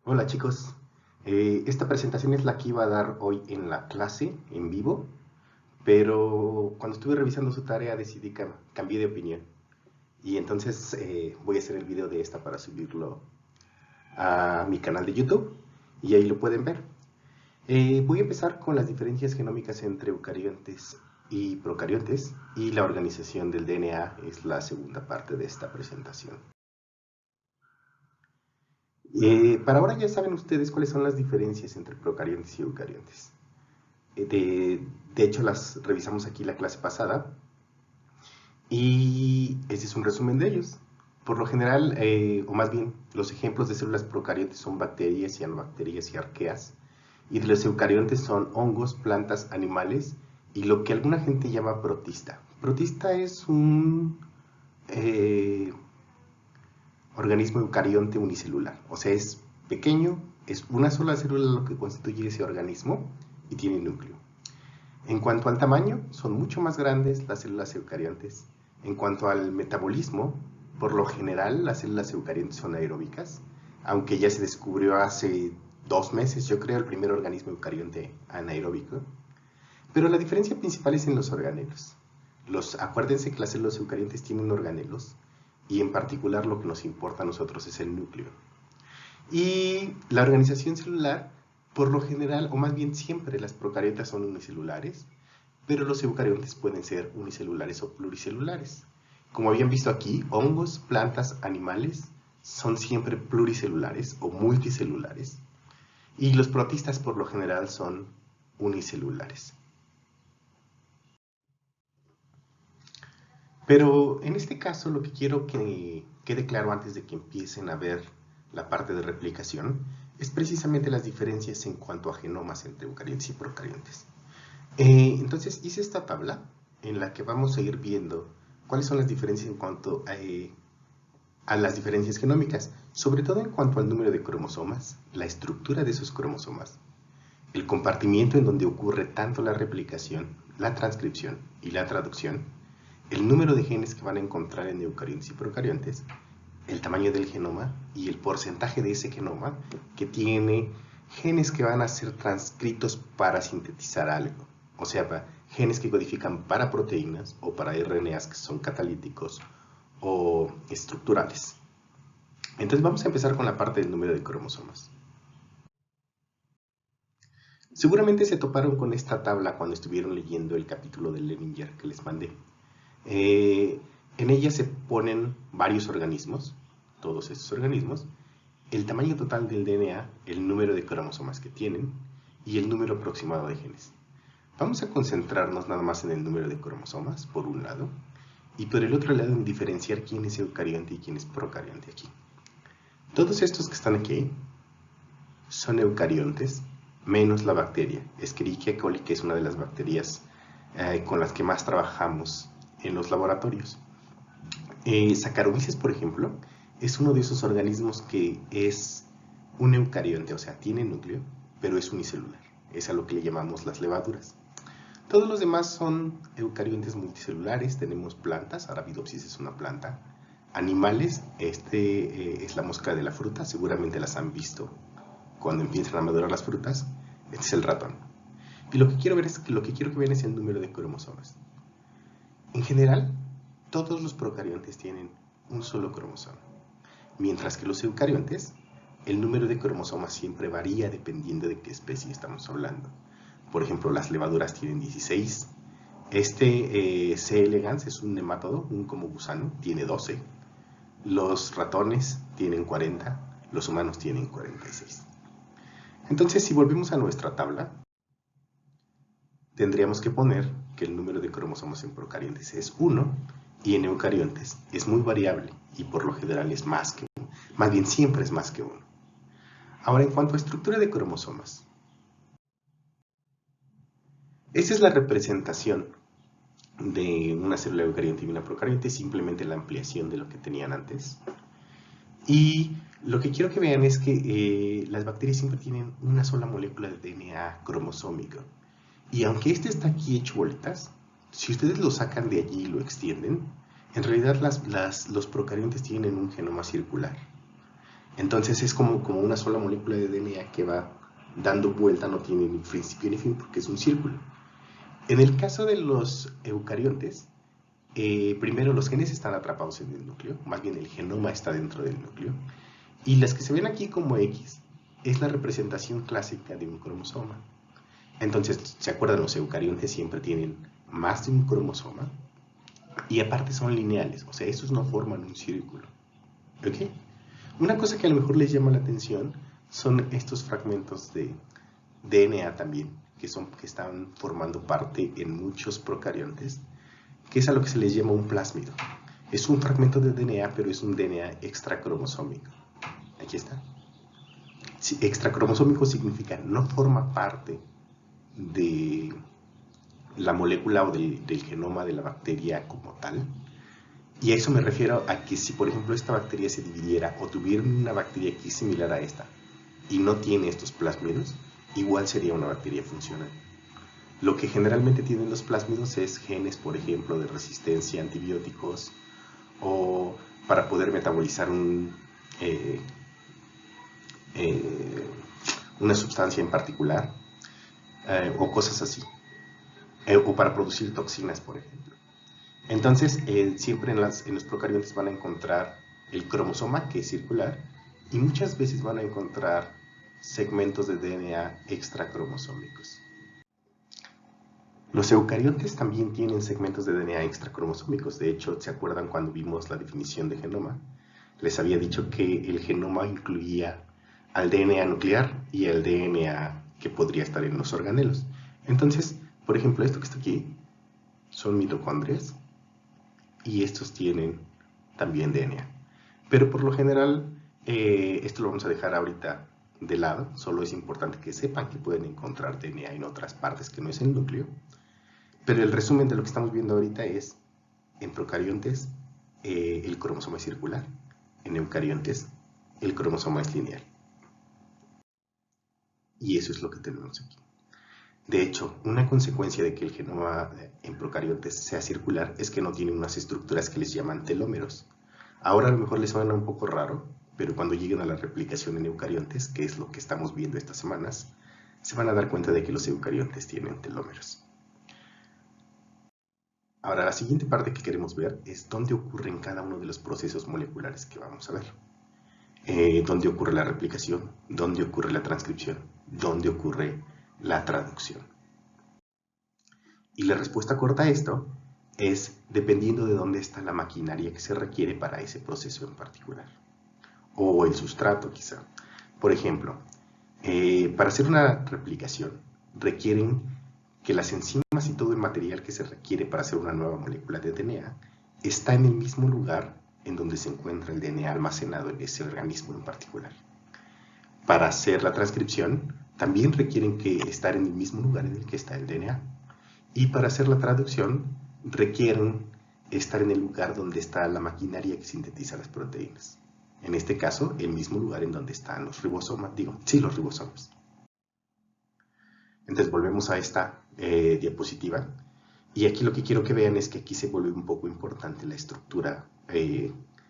Hola chicos, esta presentación es la que iba a dar hoy en la clase en vivo, pero cuando estuve revisando su tarea decidí cambié de opinión y entonces voy a hacer el video de esta para subirlo a mi canal de YouTube y ahí lo pueden ver. Voy a empezar con las diferencias genómicas entre eucariontes y procariontes y la organización del DNA es la segunda parte de esta presentación. Para ahora ya saben ustedes cuáles son las diferencias entre procariontes y eucariontes. De hecho, las revisamos aquí la clase pasada y este es un resumen de ellos. Por lo general, o más bien, los ejemplos de células procariontes son bacterias, cianobacterias y arqueas. Y de los eucariontes son hongos, plantas, animales y lo que alguna gente llama protista. Protista es un organismo eucarionte unicelular, o sea, es pequeño, es una sola célula lo que constituye ese organismo y tiene núcleo. En cuanto al tamaño, son mucho más grandes las células eucariontes. En cuanto al metabolismo, por lo general las células eucariontes son aeróbicas, aunque ya se descubrió hace 2 meses, yo creo, el primer organismo eucarionte anaeróbico. Pero la diferencia principal es en los organelos. Acuérdense que las células eucariontes tienen organelos y en particular lo que nos importa a nosotros es el núcleo. Y la organización celular, por lo general, o más bien siempre, las procariotas son unicelulares, pero los eucariontes pueden ser unicelulares o pluricelulares. Como habían visto aquí, hongos, plantas, animales son siempre pluricelulares o multicelulares, y los protistas por lo general son unicelulares. Pero en este caso lo que quiero que quede claro antes de que empiecen a ver la parte de replicación es precisamente las diferencias en cuanto a genomas entre eucariontes y procariontes. Entonces hice esta tabla en la que vamos a ir viendo cuáles son las diferencias en cuanto a las diferencias genómicas, sobre todo en cuanto al número de cromosomas, la estructura de esos cromosomas, el compartimiento en donde ocurre tanto la replicación, la transcripción y la traducción, el número de genes que van a encontrar en eucariontes y procariontes, el tamaño del genoma y el porcentaje de ese genoma que tiene genes que van a ser transcritos para sintetizar algo. O sea, genes que codifican para proteínas o para RNAs que son catalíticos o estructurales. Entonces vamos a empezar con la parte del número de cromosomas. Seguramente se toparon con esta tabla cuando estuvieron leyendo el capítulo de Leninger que les mandé. En ella se ponen varios organismos, todos estos organismos, el tamaño total del DNA, el número de cromosomas que tienen y el número aproximado de genes. Vamos a concentrarnos nada más en el número de cromosomas, por un lado, y por el otro lado en diferenciar quién es eucarionte y quién es procarionte aquí. Todos estos que están aquí son eucariontes, menos la bacteria, Escherichia coli, que es una de las bacterias con las que más trabajamos en los laboratorios. Saccharomyces, por ejemplo, es uno de esos organismos que es un eucarionte, o sea, tiene núcleo, pero es unicelular. Es a lo que le llamamos las levaduras. Todos los demás son eucariontes multicelulares. Tenemos plantas, Arabidopsis es una planta. Animales, es la mosca de la fruta, seguramente las han visto cuando empiezan a madurar las frutas. Este es el ratón. Y lo que quiero que vean es el número de cromosomas. En general, todos los procariontes tienen un solo cromosoma, mientras que los eucariontes, el número de cromosomas siempre varía dependiendo de qué especie estamos hablando. Por ejemplo, las levaduras tienen 16, C. elegans es un nemátodo, un como gusano, tiene 12, los ratones tienen 40, los humanos tienen 46. Entonces, si volvemos a nuestra tabla, tendríamos que poner que el número de cromosomas en procariontes es 1 y en eucariontes es muy variable y por lo general es más que 1, más bien siempre es más que 1. Ahora, en cuanto a estructura de cromosomas, esa es la representación de una célula eucarionte y una procarionte, simplemente la ampliación de lo que tenían antes. Y lo que quiero que vean es que las bacterias siempre tienen una sola molécula de DNA cromosómico. Y aunque este está aquí hecho bolitas, si ustedes lo sacan de allí y lo extienden, en realidad los procariontes tienen un genoma circular. Entonces es como una sola molécula de DNA que va dando vuelta, no tiene ni principio ni fin porque es un círculo. En el caso de los eucariontes, primero los genes están atrapados en el núcleo, más bien el genoma está dentro del núcleo, y las que se ven aquí como X es la representación clásica de un cromosoma. Entonces, ¿se acuerdan? Los eucariontes siempre tienen más de un cromosoma y aparte son lineales, o sea, estos no forman un círculo. ¿Ok? Una cosa que a lo mejor les llama la atención son estos fragmentos de DNA también, que están formando parte en muchos procariontes, que es a lo que se les llama un plásmido. Es un fragmento de DNA, pero es un DNA extracromosómico. Aquí está. Sí, extracromosómico significa no forma parte de la molécula o del genoma de la bacteria como tal. Y a eso me refiero a que si, por ejemplo, esta bacteria se dividiera o tuviera una bacteria que es similar a esta y no tiene estos plásmidos, igual sería una bacteria funcional. Lo que generalmente tienen los plásmidos es genes, por ejemplo, de resistencia a antibióticos o para poder metabolizar una sustancia en particular o cosas así, o para producir toxinas, por ejemplo. Entonces, siempre en los procariontes van a encontrar el cromosoma, que es circular, y muchas veces van a encontrar segmentos de DNA extracromosómicos. Los eucariontes también tienen segmentos de DNA extracromosómicos. De hecho, ¿se acuerdan cuando vimos la definición de genoma? Les había dicho que el genoma incluía al DNA nuclear y al DNA que podría estar en los organelos. Entonces, por ejemplo, esto que está aquí son mitocondrias y estos tienen también DNA. Pero por lo general, esto lo vamos a dejar ahorita de lado. Solo es importante que sepan que pueden encontrar DNA en otras partes que no es el núcleo. Pero el resumen de lo que estamos viendo ahorita es, en procariontes, el cromosoma es circular. En eucariontes, el cromosoma es lineal. Y eso es lo que tenemos aquí. De hecho, una consecuencia de que el genoma en procariontes sea circular es que no tiene unas estructuras que les llaman telómeros. Ahora a lo mejor les suena un poco raro, pero cuando lleguen a la replicación en eucariontes, que es lo que estamos viendo estas semanas, se van a dar cuenta de que los eucariontes tienen telómeros. Ahora, la siguiente parte que queremos ver es dónde ocurren cada uno de los procesos moleculares que vamos a ver. Dónde ocurre la replicación, dónde ocurre la transcripción, dónde ocurre la traducción. Y la respuesta corta a esto es dependiendo de dónde está la maquinaria que se requiere para ese proceso en particular. O el sustrato, quizá. Por ejemplo, para hacer una replicación requieren que las enzimas y todo el material que se requiere para hacer una nueva molécula de DNA está en el mismo lugar en donde se encuentra el DNA almacenado en ese organismo en particular. Para hacer la transcripción, también requieren que estar en el mismo lugar en el que está el DNA. Y para hacer la traducción, requieren estar en el lugar donde está la maquinaria que sintetiza las proteínas. En este caso, el mismo lugar en donde están los ribosomas, los ribosomas. Entonces volvemos a esta diapositiva. Y aquí lo que quiero que vean es que aquí se vuelve un poco importante la estructura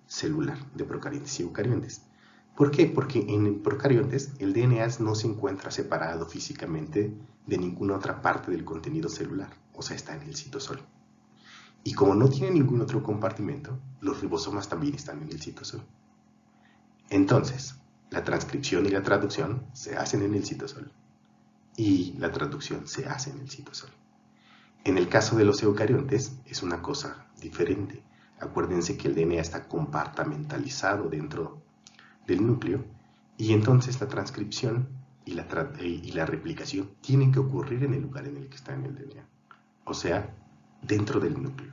celular de procariontes y eucariontes. ¿Por qué? Porque en procariontes el DNA no se encuentra separado físicamente de ninguna otra parte del contenido celular, o sea, está en el citosol. Y como no tiene ningún otro compartimento, los ribosomas también están en el citosol. Entonces, la transcripción y la traducción se hacen en el citosol y la traducción se hace en el citosol. En el caso de los eucariontes es una cosa diferente. Acuérdense que el DNA está compartimentalizado dentro del núcleo y entonces la transcripción y la replicación tienen que ocurrir en el lugar en el que está en el DNA, o sea, dentro del núcleo.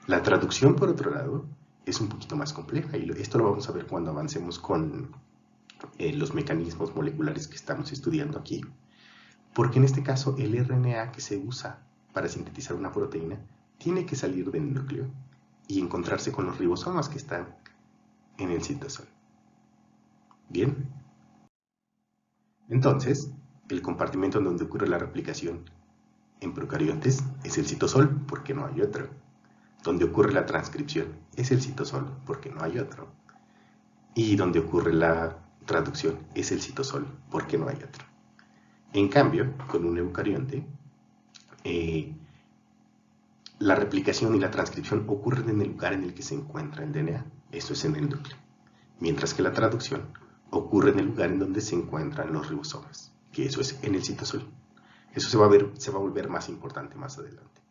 La traducción, por otro lado, es un poquito más compleja y esto lo vamos a ver cuando avancemos con los mecanismos moleculares que estamos estudiando aquí, porque en este caso el RNA que se usa para sintetizar una proteína tiene que salir del núcleo y encontrarse con los ribosomas que están en el citosol. Bien, entonces el compartimento en donde ocurre la replicación en procariontes es el citosol porque no hay otro. Donde ocurre la transcripción es el citosol porque no hay otro. y donde ocurre la traducción es el citosol, porque no hay otro. En cambio, con un eucarionte, la replicación y la transcripción ocurren en el lugar en el que se encuentra el DNA, eso es en el núcleo, mientras que la traducción ocurre en el lugar en donde se encuentran los ribosomas, que eso es en el citosol. Eso se va a volver más importante más adelante.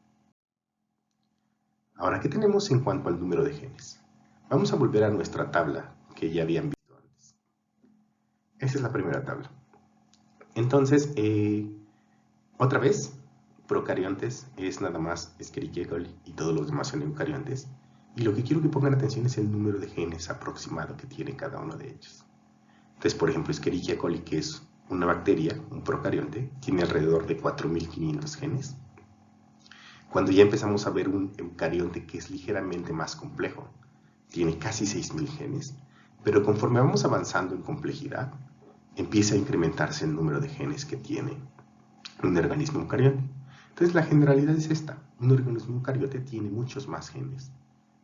Ahora, ¿qué tenemos en cuanto al número de genes? Vamos a volver a nuestra tabla que ya habían visto antes. Esta es la primera tabla. Entonces, otra vez, procariontes es nada más Escherichia coli y todos los demás son eucariontes. Y lo que quiero que pongan atención es el número de genes aproximado que tiene cada uno de ellos. Entonces, por ejemplo, Escherichia coli, que es una bacteria, un procarionte, tiene alrededor de 4.500 genes. Cuando ya empezamos a ver un eucarionte que es ligeramente más complejo, tiene casi 6.000 genes, pero conforme vamos avanzando en complejidad, empieza a incrementarse el número de genes que tiene un organismo eucarionte. Entonces la generalidad es esta: un organismo eucarionte tiene muchos más genes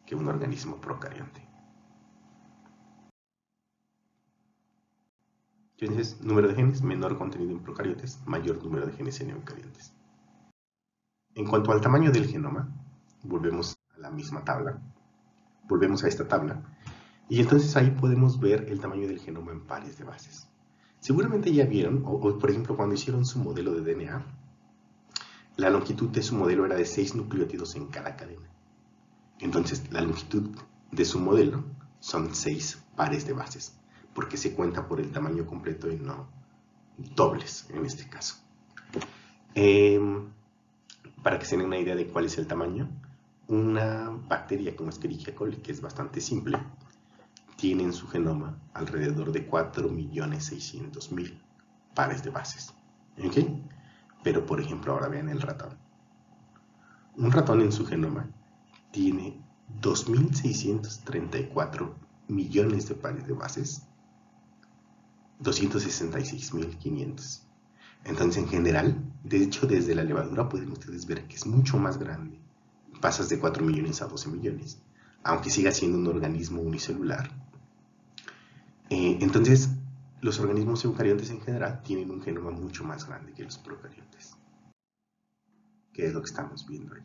que un organismo procarionte. Entonces, número de genes, menor contenido en procariotes, mayor número de genes en eucariontes. En cuanto al tamaño del genoma, volvemos a la misma tabla, volvemos a esta tabla, y entonces ahí podemos ver el tamaño del genoma en pares de bases. Seguramente ya vieron, o por ejemplo cuando hicieron su modelo de DNA, la longitud de su modelo era de 6 nucleótidos en cada cadena. Entonces la longitud de su modelo son 6 pares de bases, porque se cuenta por el tamaño completo y no dobles en este caso. Para que se den una idea de cuál es el tamaño, una bacteria como Escherichia coli, que es bastante simple, tiene en su genoma alrededor de 4.600.000 pares de bases. ¿Ok? Pero por ejemplo, ahora vean el ratón. Un ratón en su genoma tiene 2.634 millones de pares de bases, 266.500. Entonces, en general, de hecho, desde la levadura pueden ustedes ver que es mucho más grande. Pasas de 4 millones a 12 millones, aunque siga siendo un organismo unicelular. Entonces, los organismos eucariontes en general tienen un genoma mucho más grande que los procariontes, que es lo que estamos viendo ahí.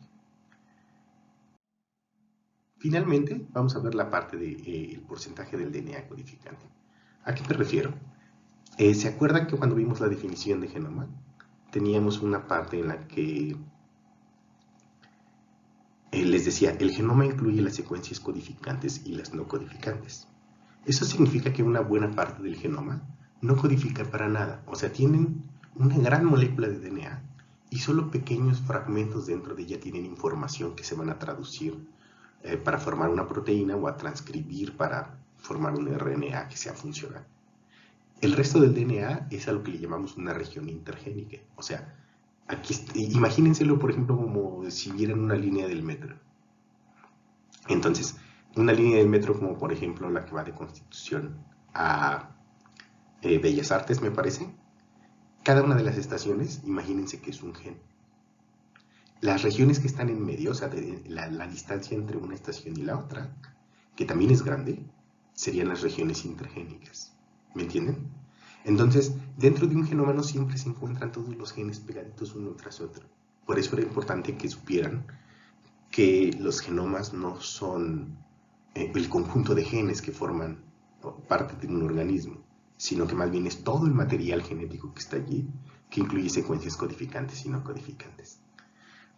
Finalmente, vamos a ver la parte del porcentaje del DNA codificante. ¿A qué me refiero? ¿Se acuerdan que cuando vimos la definición de genoma, teníamos una parte en la que les decía, el genoma incluye las secuencias codificantes y las no codificantes? Eso significa que una buena parte del genoma no codifica para nada, o sea, tienen una gran molécula de DNA y solo pequeños fragmentos dentro de ella tienen información que se van a traducir para formar una proteína o a transcribir para formar un RNA que sea funcional. El resto del DNA es a lo que le llamamos una región intergénica. O sea, aquí, imagínenselo, por ejemplo, como si vieran una línea del metro. Entonces, una línea del metro como por ejemplo la que va de Constitución a Bellas Artes, me parece. Cada una de las estaciones, imagínense que es un gen. Las regiones que están en medio, o sea, la distancia entre una estación y la otra, que también es grande, serían las regiones intergénicas. ¿Me entienden? Entonces, dentro de un genoma no siempre se encuentran todos los genes pegaditos uno tras otro. Por eso era importante que supieran que los genomas no son el conjunto de genes que forman parte de un organismo, sino que más bien es todo el material genético que está allí, que incluye secuencias codificantes y no codificantes.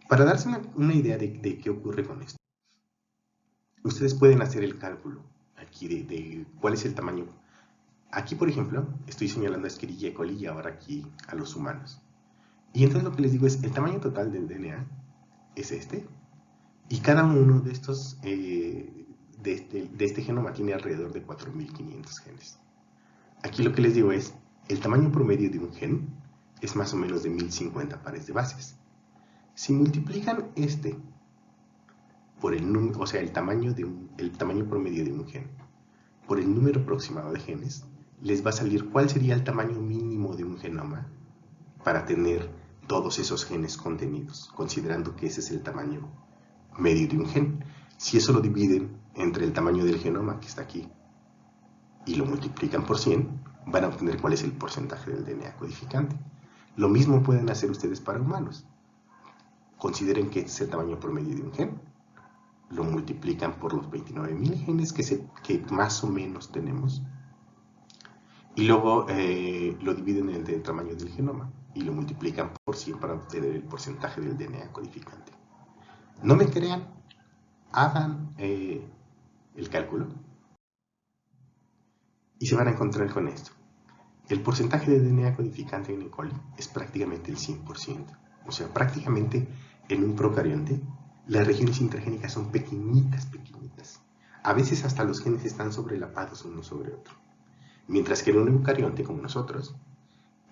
Para darse una idea de qué ocurre con esto, ustedes pueden hacer el cálculo aquí de cuál es el tamaño. Aquí, por ejemplo, estoy señalando a Escherichia coli y ahora aquí a los humanos. Y entonces lo que les digo es, el tamaño total del DNA es este, y cada uno de estos, de este genoma tiene alrededor de 4.500 genes. Aquí lo que les digo es, el tamaño promedio de un gen es más o menos de 1.050 pares de bases. Si multiplican este por el número, o sea, el tamaño promedio de un gen, por el número aproximado de genes, les va a salir cuál sería el tamaño mínimo de un genoma para tener todos esos genes contenidos, considerando que ese es el tamaño medio de un gen. Si eso lo dividen entre el tamaño del genoma, que está aquí, y lo multiplican por 100, van a obtener cuál es el porcentaje del DNA codificante. Lo mismo pueden hacer ustedes para humanos. Consideren que este es el tamaño promedio de un gen, lo multiplican por los 29.000 genes que más o menos tenemos, y luego lo dividen entre el tamaño del genoma y lo multiplican por 100 para obtener el porcentaje del DNA codificante. No me crean, hagan el cálculo y se van a encontrar con esto. El porcentaje de DNA codificante en E. coli es prácticamente el 100%. O sea, prácticamente en un procarionte las regiones intergénicas son pequeñitas. A veces hasta los genes están sobrelapados uno sobre otro. Mientras que en un eucarionte como nosotros,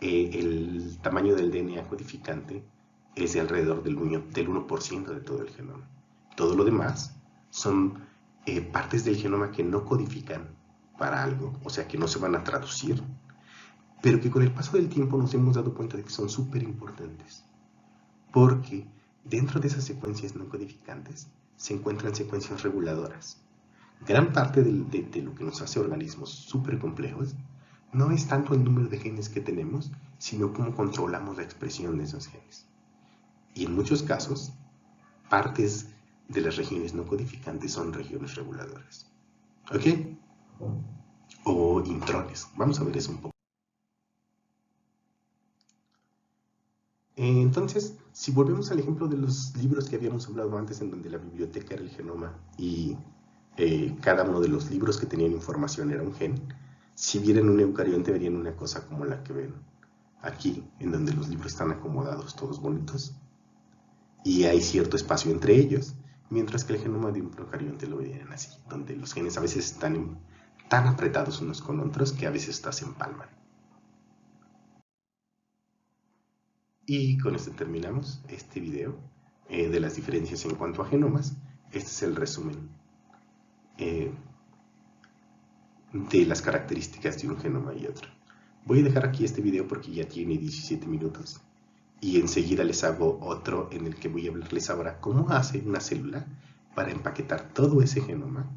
el tamaño del DNA codificante es de alrededor del 1% de todo el genoma. Todo lo demás son partes del genoma que no codifican para algo, o sea que no se van a traducir, pero que con el paso del tiempo nos hemos dado cuenta de que son súper importantes, porque dentro de esas secuencias no codificantes se encuentran secuencias reguladoras. Gran parte de lo que nos hace organismos súper complejos no es tanto el número de genes que tenemos, sino cómo controlamos la expresión de esos genes. Y en muchos casos, partes de las regiones no codificantes son regiones reguladoras. ¿Ok? O intrones. Vamos a ver eso un poco. Entonces, si volvemos al ejemplo de los libros que habíamos hablado antes, en donde la biblioteca era el genoma y cada uno de los libros que tenían información era un gen, si vieran un eucarionte verían una cosa como la que ven aquí, en donde los libros están acomodados todos bonitos y hay cierto espacio entre ellos, mientras que el genoma de un procarionte lo verían así, donde los genes a veces están tan apretados unos con otros que a veces hasta se empalman. Y con esto terminamos este video de las diferencias en cuanto a genomas. Este es el resumen de las características de un genoma y otro. Voy a dejar aquí este video porque ya tiene 17 minutos y enseguida les hago otro en el que voy a hablarles ahora cómo hace una célula para empaquetar todo ese genoma,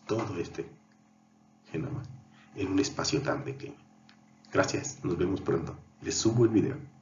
todo este genoma, en un espacio tan pequeño. Gracias, nos vemos pronto. Les subo el video.